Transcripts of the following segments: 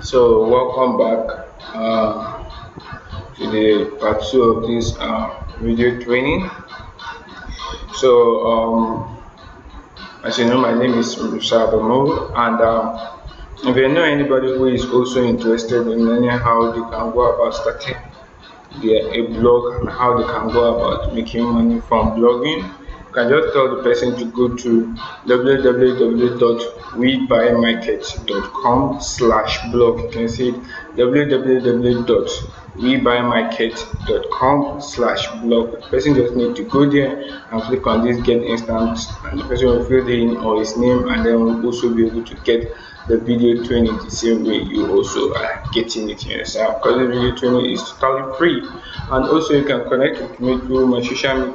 So welcome back to the part two of this video training. So as you know, my name is Musa Adamu, and if you know anybody who is also interested in learning how they can go about starting a blog and how they can go about making money from blogging, you can just tell the person to go to www.webuymarket.com/blog. You can see it, www.webuymarket.com/blog. The person just need to go there and click on this get instant, and the person will fill in or his name, and then will also be able to get the video training the same way you also are getting it yourself, because the video training is totally free. And also you can connect with me through my social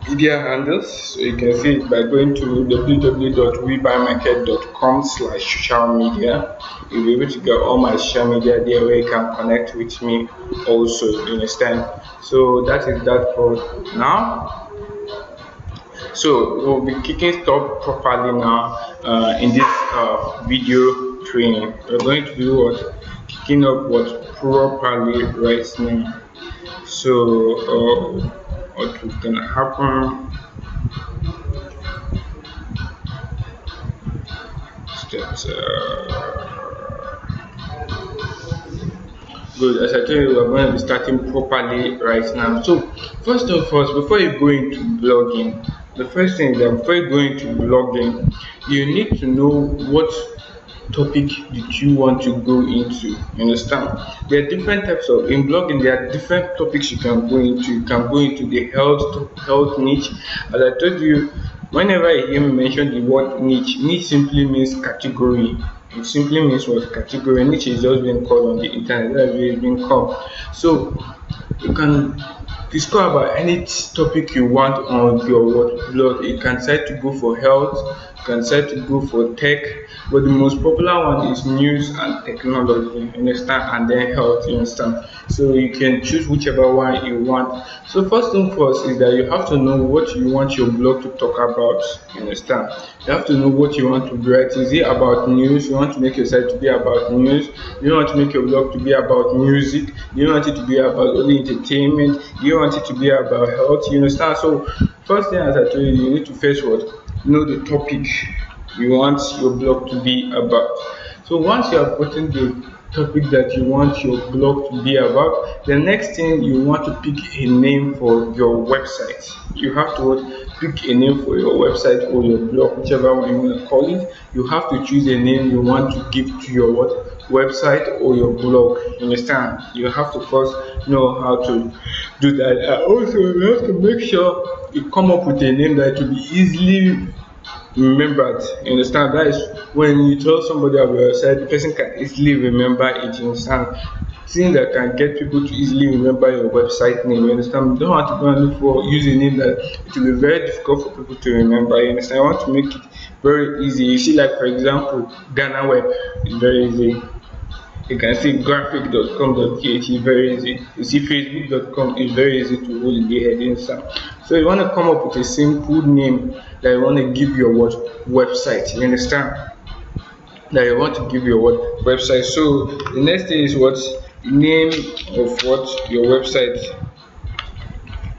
media handles, so you can see it by going to www.webuymarket.com/social media. You'll be able to get all my social media there where you can connect with me also, you understand. So that is that for now. So we'll be kicking stuff properly now in this video training. We're going to do what kicking up what properly right now. So what is gonna happen? Is that good? As I told you, we're going to be starting properly right now. So first of all, before you go into blogging, the first thing is that before you go into blogging, you need to know what topic that you want to go into. You understand? There are different types of in blogging. There are different topics you can go into. You can go into the health niche. As I told you, whenever I hear me mention the word niche simply means category. It simply means what category. Niche is just being called on the internet. That's where it's being called. So you can discover about any topic you want on your blog. You can decide to go for health, you can decide to go for tech, but the most popular one is news and technology, you understand, and then health, you understand. So you can choose whichever one you want. So first thing first is that you have to know what you want your blog to talk about, you understand. You have to know what you want to write. Is it about news? You want to make your site to be about news? You want to make your blog to be about music? You want it to be about only entertainment? You want it to be about health? You understand? So first thing, as I told you, you need to first what know the topic you want your blog to be about. So once you have gotten the topic that you want your blog to be about, the next thing you want to pick a name for your website. You have to pick a name for your website or your blog, whichever one you want to call it. You have to choose a name you want to give to your website or your blog. You understand? You have to first know how to do that. Also, you have to make sure you come up with a name that will be easily remembered. You understand? That is when you tell somebody about your site, the person can easily remember it. You understand? Thing that can get people to easily remember your website name. You understand? You don't have to go and look for username that it will be very difficult for people to remember. You understand? I want to make it very easy. You see, like for example, Ghana Web is very easy. You can see graphic.com.ph is very easy. You see facebook.com is very easy to hold in the heading sound. So you want to come up with a simple name that you want to give your website. You understand? That you want to give your website. So the next thing is what name of what your website.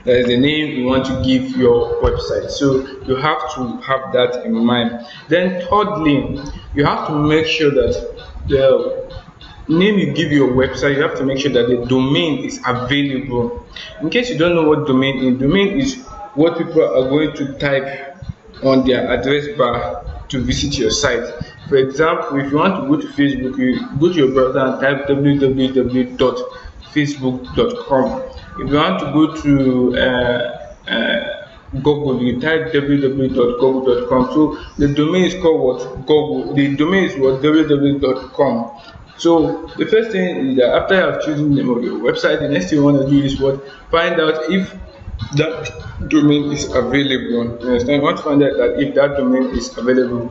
That is the name you want to give your website. So you have to have that in mind. Then thirdly, you have to make sure that the name you give your website, you have to make sure that the domain is available. In case you don't know what domain is what people are going to type on their address bar to visit your site. For example, if you want to go to Facebook, you go to your browser and type www.facebook.com. If you want to go to Google, you type www.google.com. So the domain is called what? Google. The domain is what? www.com. So the first thing is that after you have chosen the name of your website, the next thing you want to do is what? Find out if that domain is available. You understand? You want to find out that if that domain is available.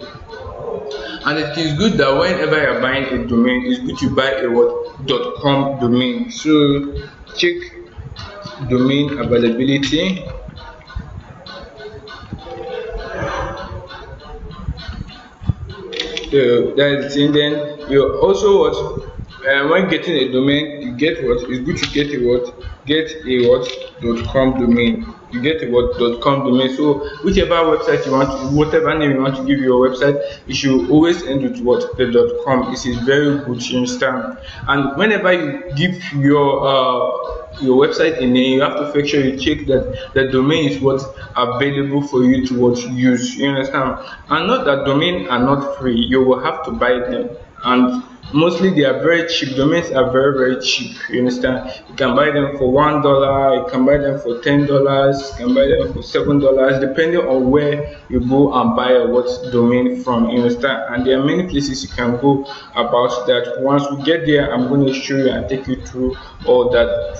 And it is good that whenever you're buying a domain, it's good to buy a .com domain. So check domain availability. that's the thing. Then you also what, when getting a domain, you get what, it's good to get a what, get a what .com domain. You get a what .com domain. So whichever website you want, whatever name you want to give your website, you should always end with what, the .com. It is very good, you understand. And whenever you give your website a name, you have to make sure you check that the domain is what available for you to what use. You understand? And not that domain are not free. You will have to buy them, and mostly they are very cheap. Domains are very cheap. You understand? You can buy them for $1, you can buy them for $10, you can buy them for $7, depending on where you go and buy a what domain from. You understand? And there are many places you can go about that. Once we get there, I'm going to show you and take you through all that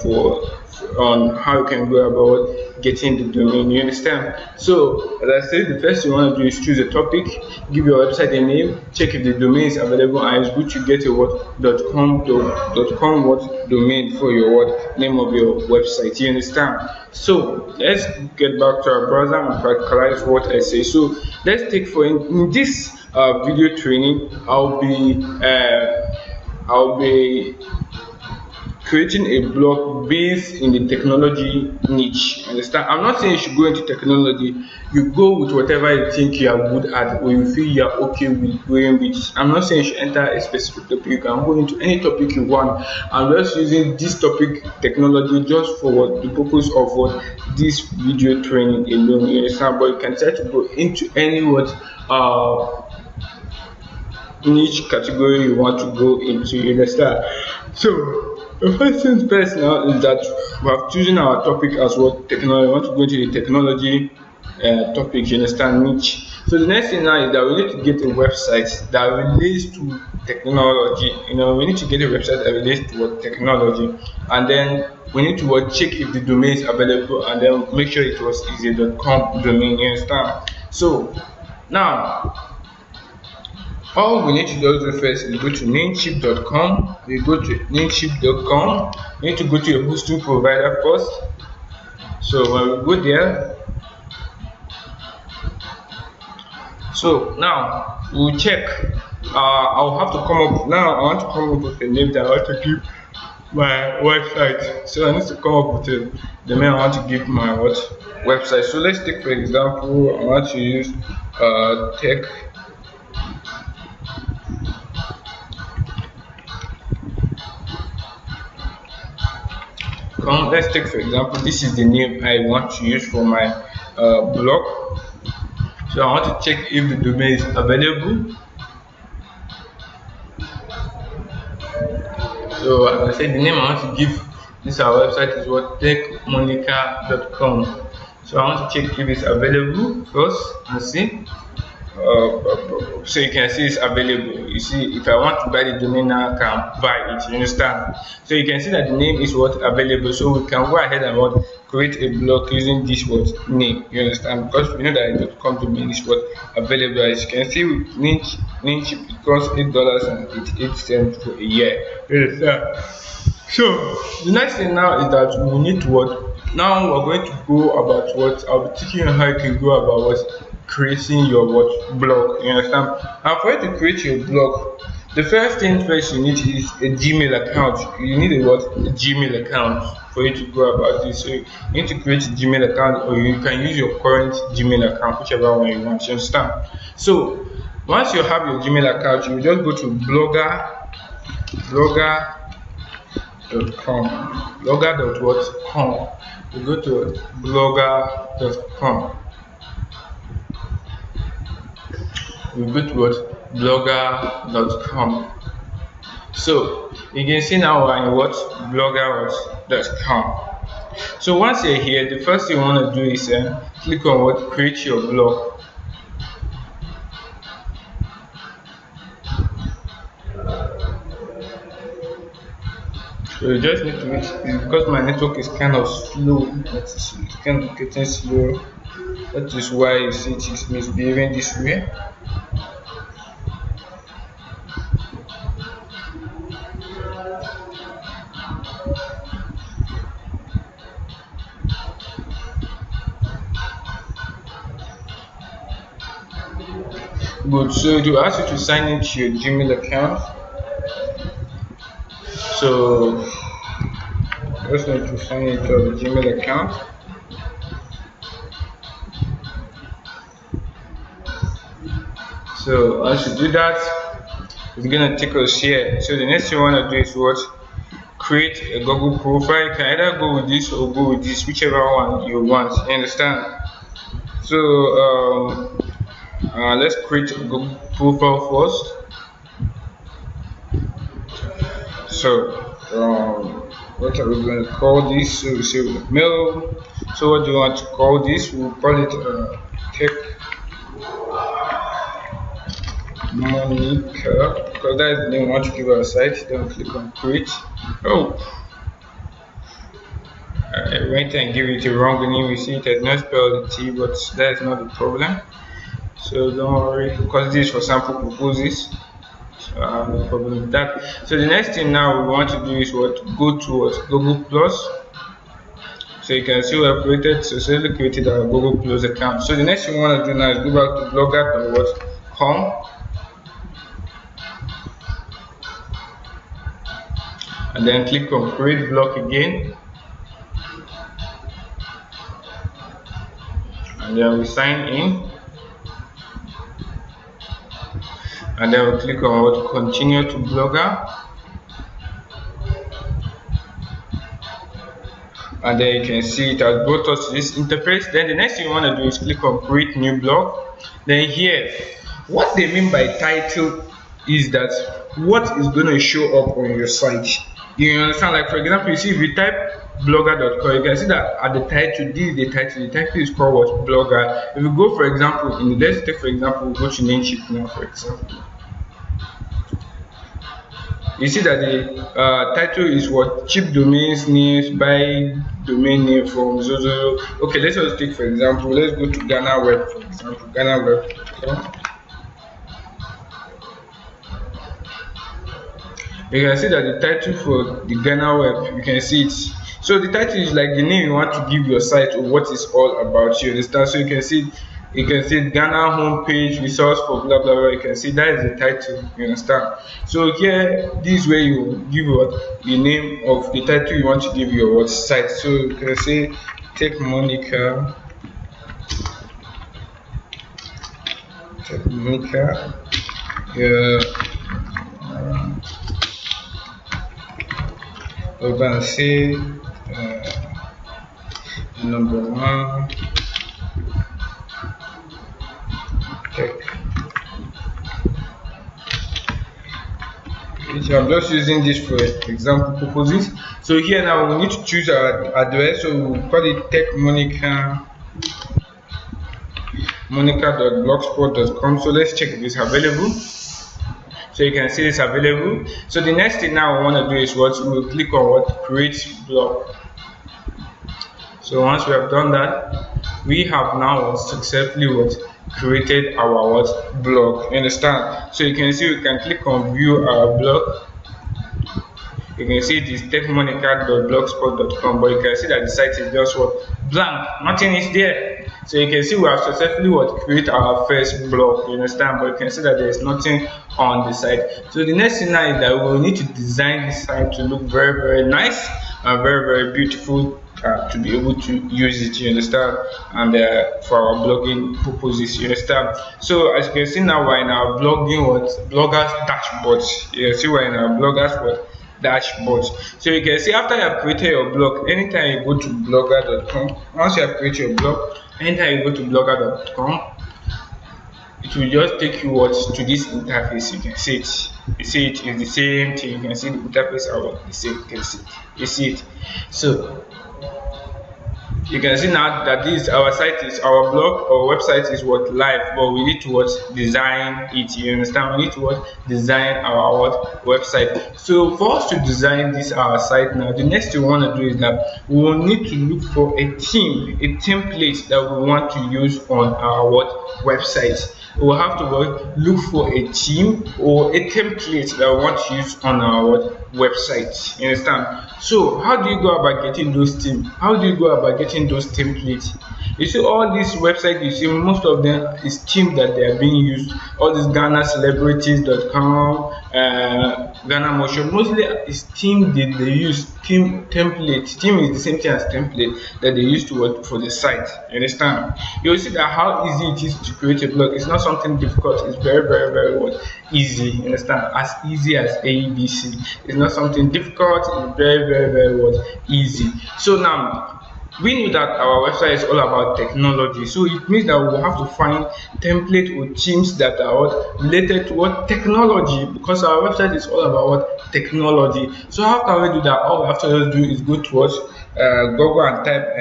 on how you can go about getting the domain. You understand? So as I said, the first thing you want to do is choose a topic, give your website a name, check if the domain is available, and it's good to get a what .com what domain for your what name of your website. You understand? So let's get back to our browser and practicalize what I say. So let's take for in this video training, I'll be creating a blog based in the technology niche. Understand? I'm not saying you should go into technology. You go with whatever you think you are good at, or you feel you are okay with going with. I'm not saying you should enter a specific topic. You can go into any topic you want. I'm just using this topic, technology, just for what the purpose of what this video training alone. You understand? But you can try to go into any what niche category you want to go into. You understand? So the first thing first now is that we have chosen our topic as what technology. We want to go into the technology topic. You understand? Niche. So the next thing now is that we need to get a website that relates to technology. You know, we need to get a website that relates to what technology, and then we need to check if the domain is available, and then make sure it was .com domain. You understand? So now, all we need to do first is go to namecheap.com. We go to namecheap.com. We need to go to your hosting provider first. So when we go there, so now we'll check. I'll have to come up now. I want to come up with a name that I want to give my website. So I need to come up with the name I want to give my website. So let's take for example, I want to use tech. Let's take for example, this is the name I want to use for my blog. So I want to check if the domain is available. So as I said, the name I want to give this our website is what techmonica.com. So I want to check if it's available first and see. So you can see it's available. You see, if I want to buy the domain now, I can buy it. You understand? So you can see that the name is what available. So we can go ahead and what create a blog using this what name. You understand? Because we know that the .com domain is what available. As you can see, with Namecheap it costs $8.88 for a year. You understand? So the next thing now is that we need to what. Now we're going to go about what I'll be teaching you how you can go about what creating your blog. You understand? And for you to create your blog, the first thing first you need is a Gmail account. You need a Gmail account for you to go about this. So you need to create a Gmail account, or you can use your current Gmail account, whichever one you want. You understand? So once you have your Gmail account, you just go to blogger.com. You go to blogger.com. We go to blogger.com. So you can see now we're in blogger.com. So once you're here, the first thing you want to do is click on create your blog. So you just need to wait, because my network is kind of slow. It's kind of getting slow. That is why you see it is misbehaving this way. Good. So it will ask you to sign into your Gmail account. So just need to sign into your Gmail account. So as you do that, it's gonna take us here. So the next thing you wanna do is what? Create a Google profile. You can either go with this or go with this, whichever one you want. You understand? So let's create a Google profile first. So what are we going to call this? So we say mail. So what do you want to call this? We'll call it tech Monica, because that is the name we want to give our site. Then click on create. Oh, I went and give it a wrong name. You see it has not spelled the T, but that is not the problem. So don't worry, because this is for sample purposes. So I have no problem with that. So the next thing now we want to do is what? Go to what? Google Plus. So you can see we have successfully created our Google Plus account. So the next thing we want to do now is go back to blogger.com. And then click on create blog again. And then we sign in. And then we click on what? Continue to Blogger. And then you can see it has brought us to this interface. Then the next thing you want to do is click on create new blog. Then here, what they mean by title is that what is going to show up on your site. You understand? Like for example, you see if you type blogger.com, you can see that at the title, this is the title. The title is called what? Blogger. If you go, for example, let's take for example, go to Namecheap now, for example. You see that the title is what? Cheap domains names, buy domain name from Zozo. Okay, let's just take for example, let's go to Ghana Web, for example, Ghana Web. You can see that the title for the Ghana Web, you can see it. So the title is like the name you want to give your site or what it's all about. You understand? So you can see Ghana homepage resource for blah blah blah. You can see that is the title. You understand? So here, this way you give what the name of the title you want to give your what site. So you can say take Monica. Take Monica. Yeah. We're gonna say number one. So I'm just using this for example purposes. So here now we need to choose our address. So we'll call it monica.blogspot.com. So let's check if it's available. So you can see it's available. So the next thing now we want to do is what? We'll click on what? Create blog. So once we have done that, we have now successfully what? Created our what? Blog. You understand? So you can see we can click on view our blog. You can see it is techmonica.blogspot.com, but you can see that the site is just what? Blank. Nothing is there. So you can see we have successfully what? Create our first blog. You understand? But you can see that there is nothing on the site. So the next thing now is that we will need to design the site to look very, very nice and very, very beautiful. To be able to use it, you understand, and for our blogging purposes, you understand. So as you can see now, we're in our bloggers dashboard. You can see we're in our bloggers dashboard. So you can see after you have created your blog, anytime you go to blogger.com, once you have created your blog, anytime you go to blogger.com, it will just take you to this interface. You can see it. You see it is the same thing. You can see the interface are the same. You can see it. You see it. So you can see now that this our site is our blog or website is live, but we need to design it. You understand? We need to design our website. So for us to design this our site now, the next thing we want to do is that we will need to look for a template that we want to use on our website. We will have to look for a theme or a template that we want to use on our website. You understand? So how do you go about getting those themes? How do you go about getting those templates? You see all these websites, you see most of them is themes that they are being used. All these Ghana celebrities.com, Ghana motion, mostly is theme they use, theme template. Theme is the same thing as template that they use to work for the site. You understand? You'll see that how easy it is to create a blog. It's not something difficult, it's very what easy. You understand? As easy as ABC. It's not something difficult, it's very what easy. So now we knew that our website is all about technology, so it means that we will have to find template or themes that are what related to what technology, because our website is all about what technology. So how can we do that? All we have to just do is go towards Google and type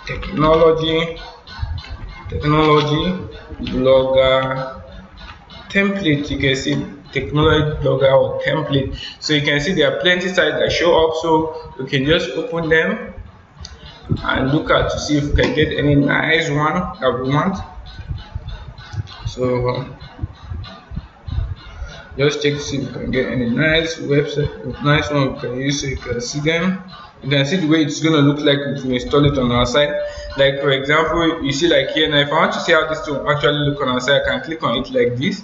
technology blogger template. You can see technology blogger or template. So you can see there are plenty sites that show up, so we can just open them and look at to see if we can get any nice one that we want. So just check to see if we can get any nice website, nice one we can use, so you can see them. You can see the way it's gonna look like if we install it on our site. Like for example, you see like here now, if I want to see how this will actually look on our site, I can click on it like this.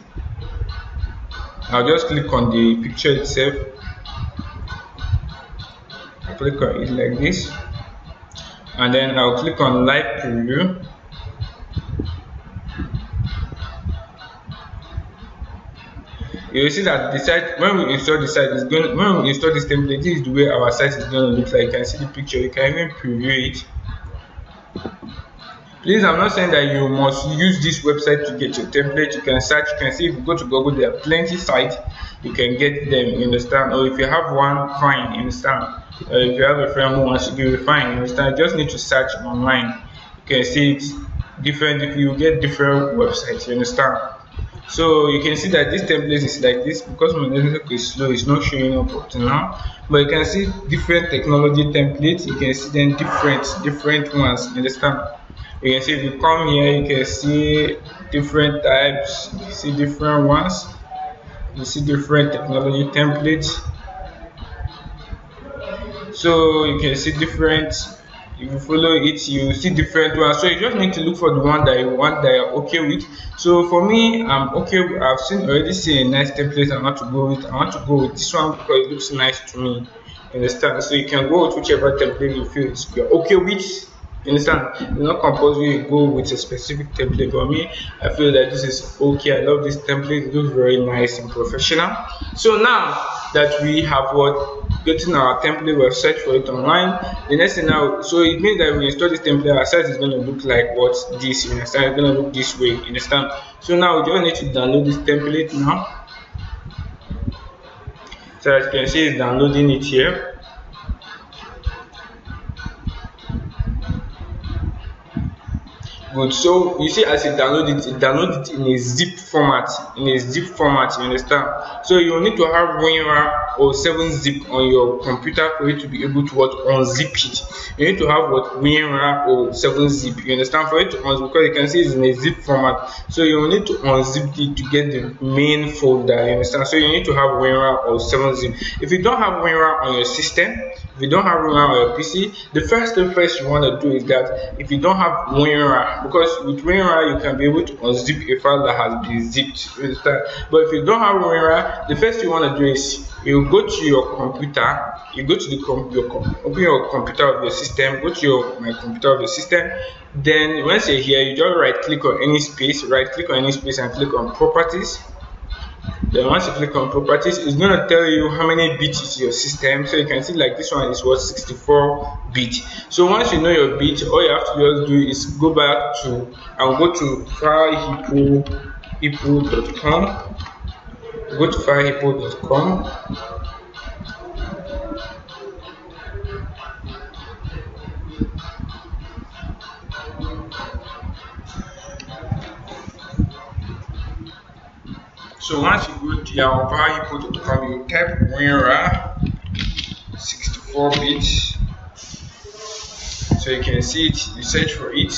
I'll just click on the picture itself. I click on it like this, and then I'll click on live preview. You will see that the site, when we install the site, is going, when we install this template, this is the way our site is going to look like. You can see the picture, you can even preview it. Please, I'm not saying that you must use this website to get your template. You can search, you can see if you go to Google, there are plenty sites, you can get them, you understand? Or if you have one, fine, you understand? If you have a friend who wants to give you, fine, you understand? You just need to search online. You can see it's different, if you get different websites, you understand? So you can see that this template is like this. Because my network is slow, it's not showing up up to now, but you can see different technology templates. You can see them different ones, you understand? You can see if you come here, you can see different types, you can see different ones, you see different technology templates. So you can see different, if you follow it, you see different ones. So you just need to look for the one that you want, that you're okay with. So for me, I'm okay. I've already seen a nice template I want to go with. I want to go with this one because it looks nice to me. You understand? So you can go with whichever template you feel you're okay with. You understand? It's not compulsory you go with a specific template. For me, I feel that this is okay. I love this template. It looks very nice and professional. So now that we have getting our template, we have searched for it online. The next thing now, so it means that when we install this template, our site is going to look like this. You understand? It's going to look this way. You understand? So now we just need to download this template now. So as you can see, it's downloading it here. Good. So you see, as you download it in a zip format. You understand? So you need to have WinRAR or 7-zip on your computer for you to be able to unzip it. You need to have WinRAR or 7-zip. You understand? For it to unzip, because you can see it's in a zip format. So you need to unzip it to get the main folder. You understand? So you need to have WinRAR or 7-zip. If you don't have WinRAR on your system, if you don't have WinRAR on your PC, the first thing you want to do is that if you don't have WinRAR, because with WinRAR you can be able to unzip a file that has been zipped, you understand? But if you don't have WinRAR, the first thing you want to do is you go to your computer, you go to the open your computer of your system, go to my computer of your system. Then once you're here, you just right click on any space and click on properties. Then once you click on properties, it's going to tell you how many bits is your system. So you can see like this one is 64 bit. So once you know your bit, all you have to just do is go back to and go to filehippo.com. Go to filehippo.com. So once you go to your filehippo.com, you type WinRAR 64 bits. So you can see it, you search for it.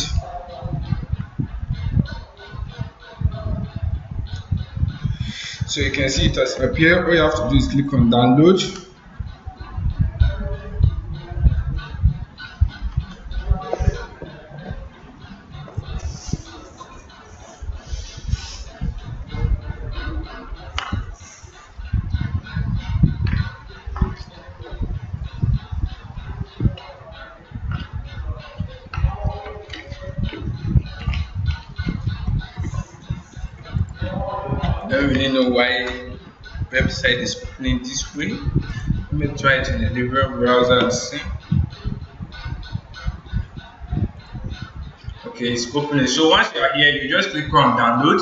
So you can see it has appeared. All you have to do is click on download. really know why website is opening this way. Let me try it in a different browser and see. Okay, it's opening. So once you are here, you just click on download,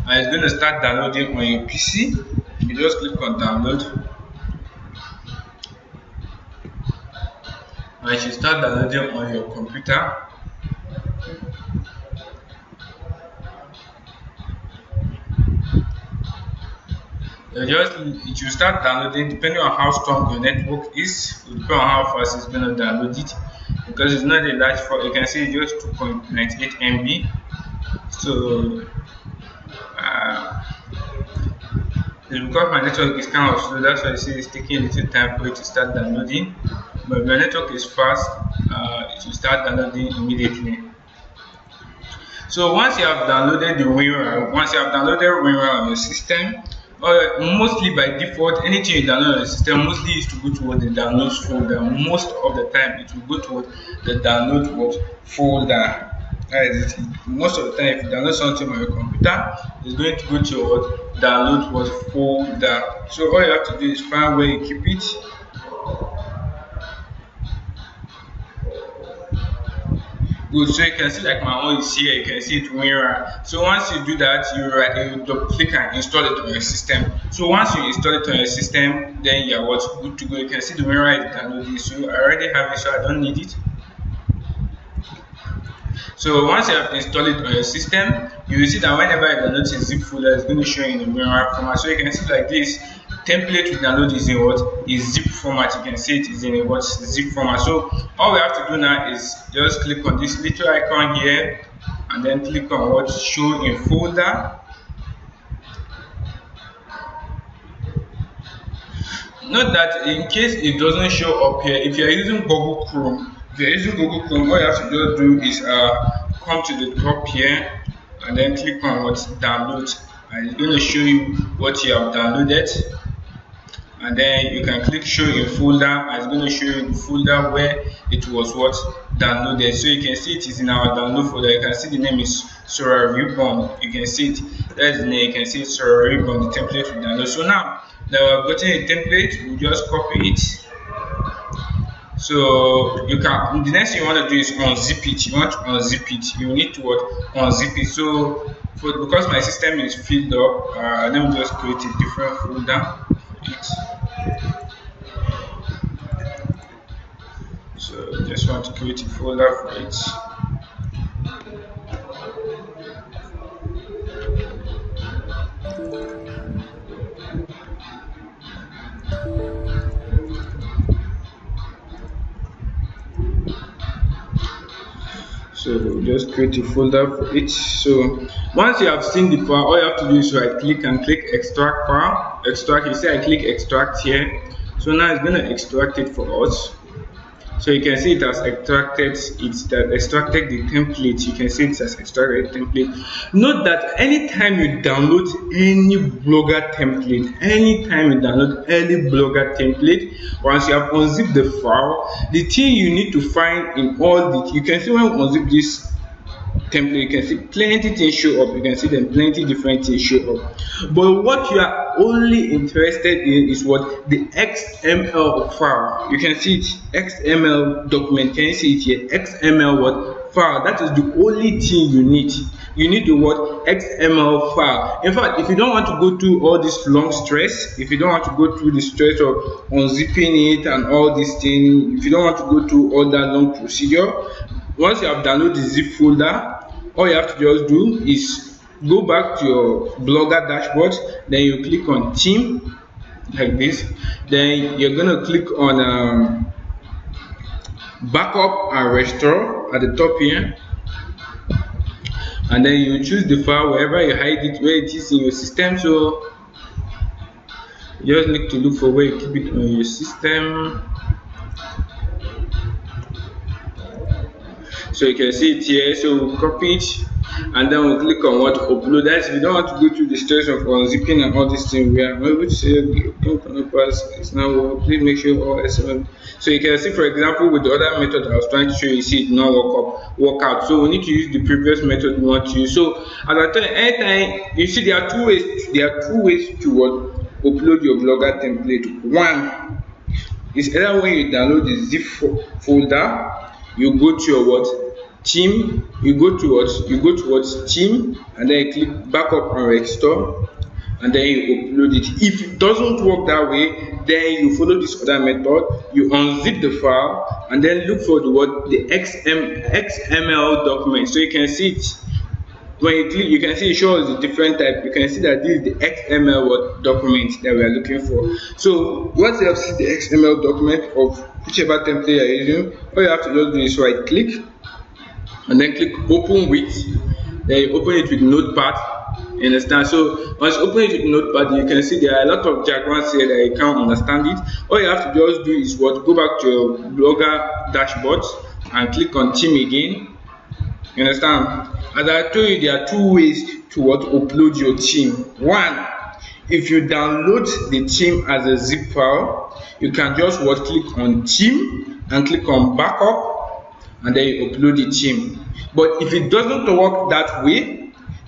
and it's going to start downloading on your PC. You just click on download, and it should start downloading on your computer. It will start downloading depending on how strong your network is. It will depend on how fast it's going to download it, because it's not a large file. You can see it's just 2.98 MB. So it's because my network is kind of slow, that's why I see it's taking a little time for it to start downloading. But if your network is fast, it will start downloading immediately. So once you have downloaded the WinRAR on your system, mostly by default, anything you download on the system mostly is to go towards the downloads folder. Most of the time, it will go towards the download folder. Most of the time, if you download something on your computer, it's going to go to your download folder. So all you have to do is find where you keep it. Good. So you can see like my own is here. You can see it WinRAR. So once you do that, you double click and install it on your system. So once you install it on your system, then you're good to go. You can see the WinRAR is downloaded. So I already have it, so I don't need it. So once you have installed it on your system, you will see that whenever you download a zip folder, it's going to show you in the WinRAR format. So you can see like this. Template we download is in what is zip format. You can see it is in what zip format. So all we have to do now is just click on this little icon here, and then click on what show in folder. Note that in case it doesn't show up here, if you are using Google Chrome, all you have to just do is come to the top here and then click on what download, and it's going to show you what you have downloaded. And then you can click show in folder, and it's going to show you the folder where it was what downloaded. So you can see it is in our download folder. You can see the name is Sora Ribbon. You can see it. That's the name. You can see it's Sora Ribbon, the template we download. So now that we have gotten a template, we just copy it. So you can. The next thing you want to do is unzip it. You want to unzip it. You need to what unzip it. So because my system is filled up, let me just create a different folder. So just want to create a folder for it. So just create a folder for it. So once you have seen the file, all you have to do is right click and click extract file. Extract, you see I click extract here. So now it's going to extract it for us. So you can see it has extracted extracted the template. You can see it has extracted the template. Note that anytime you download any Blogger template, once you have unzipped the file, the thing you need to find in all the, you can see when you unzip this template, you can see plenty things show up. You can see them plenty different things show up. But what you are only interested in is what the XML file. You can see it, XML document. Can you see it here? XML what file? That is the only thing you need. You need the what XML file. In fact, if you don't want to go through all this long stress, if you don't want to go through the stress of unzipping it and all these things, if you don't want to go through all that long procedure, once you have downloaded the zip folder, all you have to just do is go back to your Blogger dashboard. Then you click on theme like this. Then you're going to click on backup and restore at the top here. And then you choose the file wherever you hide it, where it is in your system. So you just need to look for where you keep it on your system. So you can see it here. So we'll copy it and then we'll click on what upload. That if you don't want to go through the steps of unzipping and all these things, we are able to say okay, it's now please make sure all SMS. So you can see, for example, with the other method I was trying to show you, see it did not work out. So we need to use the previous method we want to use. So as I tell you, anytime you see, there are two ways to what, upload your Blogger template. One is either when you download the zip folder, you go to your what, theme, you go to what theme, and then you click backup and restore, and then you upload it. If it doesn't work that way, then you follow this other method. You unzip the file and then look for the XML document. So you can see it. When you click, you can see it shows the different type. You can see that this is the XML document that we are looking for. So once you have seen the XML document of whichever template you are using, all you have to just do is right click and then click open with. Then you open it with Notepad. You understand? So once you open it with Notepad, you can see there are a lot of jargons here that you can't understand it. All you have to just do is what, go back to your Blogger dashboard and click on theme again. You understand? As I told you, there are two ways to what, upload your theme. One, if you download the theme as a zip file, you can just what, click on theme and click on backup, and then you upload the theme. But if it doesn't work that way,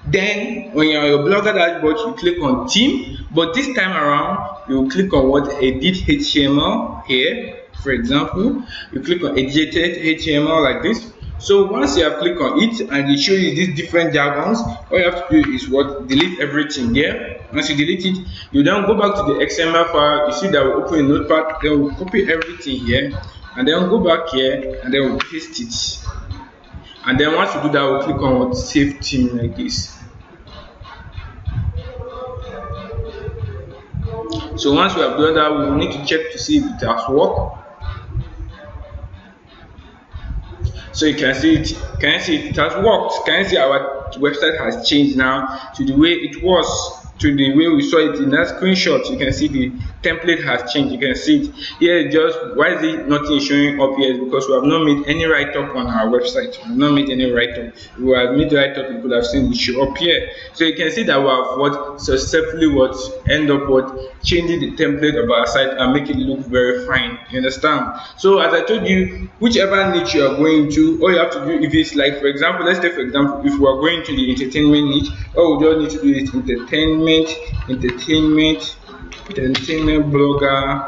then when you're on your Blogger dashboard, you click on theme, but this time around you click on what, edit HTML here. For example, you click on edited HTML like this. So once you have clicked on it and it shows you these different jargons, all you have to do is what, delete everything here. Once you delete it, you then go back to the XML file. You see that we open a Notepad, then we'll copy everything here, and then we'll go back here and then we'll paste it. And then once you do that, we'll click on what, save theme like this. So once we have done that, we will need to check to see if it has worked. So you can see it. Can you see it has worked? Can you see our website has changed now to the way it was, to the way we saw it in that screenshot? You can see the template has changed. You can see it here. Just why is it nothing showing up here? Because we have not made any write-up on our website. We have not made any write-up. If we have made write-up, you could have seen it show up here. So you can see that we have what, successfully what, end up what, changing the template of our site and make it look very fine. You understand? So as I told you, whichever niche you are going to, all you have to do, if it's like, for example, let's take for example, if we are going to the entertainment niche, all we just need to do is entertainment blogger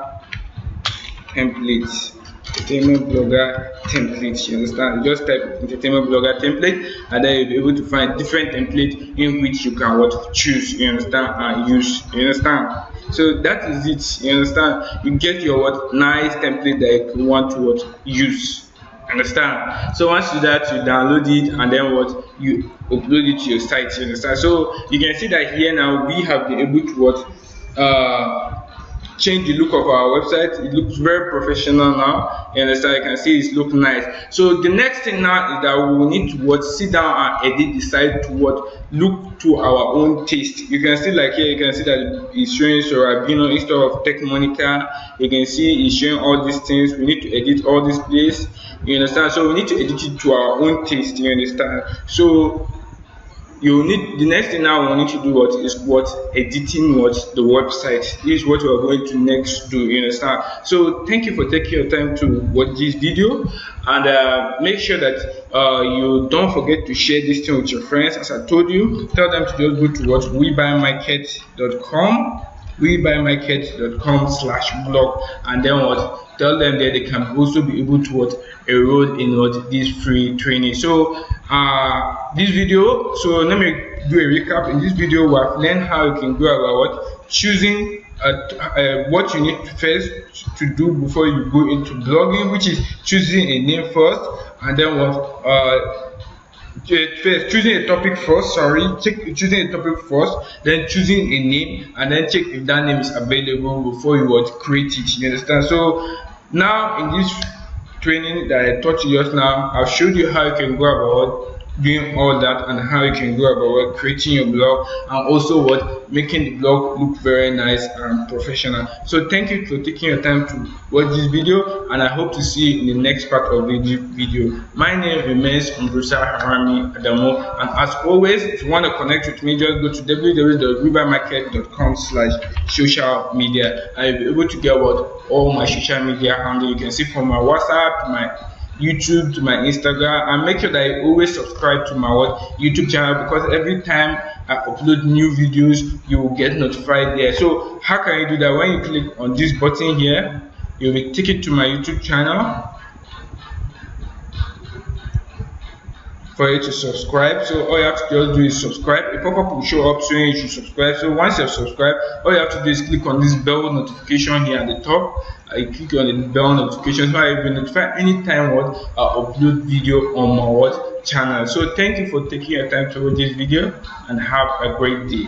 template. Entertainment blogger template. You understand? You just type entertainment blogger template, and then you'll be able to find different templates in which you can what, choose. You understand? And use. You understand? So that is it. You understand? You get your what, nice template that you want to what, use. Understand? So once you do that, you download it and then what, you upload it to your site. You understand? So you can see that here now we have been able to what, change the look of our website. It looks very professional now. You understand? You can see it looks nice. So the next thing now is that we will need to what, sit down and edit the site to what, look to our own taste. You can see like here, you can see that it's showing Sorabino instead of Tech Monica. You can see it's showing all these things. We need to edit all this place. You understand? So we need to edit it to our own taste. You understand? So you need, the next thing now we need to do what is what, editing what, the website. This is what we are going to next do. You understand? So thank you for taking your time to watch this video, and make sure that you don't forget to share this thing with your friends. As I told you, tell them to just go to what, webuymarket.com/blog, and then what, tell them that they can also be able to what, enroll in what, this free training. So this video, so let me do a recap. In this video we have learned how you can go about what, choosing what you need first to do before you go into blogging, which is choosing a name first, and then what, first choosing a topic first, choosing a topic first, then choosing a name, and then check if that name is available before you would create it. You understand? So now in this training that I taught you just now, I've showed you how you can go about doing all that and how you can go about creating your blog, and also what making the blog look very nice and professional. So thank you for taking your time to watch this video, and I hope to see you in the next part of the video. My name remains Umbrusa Harami Adamo, and as always, if you want to connect with me, just go to www.rivermarket.com/social media, and you'll be able to get all my social media handle. You can see from my WhatsApp, my YouTube, to my Instagram, and make sure that you always subscribe to my YouTube channel, because every time I upload new videos you will get notified there. So how can you do that? When you click on this button here, you will take it to my YouTube channel for you to subscribe. So all you have to just do is subscribe. A pop-up will show up saying you should subscribe. So once you have subscribed, all you have to do is click on this bell notification here at the top. I click on the bell notification so you'll be notified anytime I upload video on my channel. So thank you for taking your time to watch this video, and have a great day.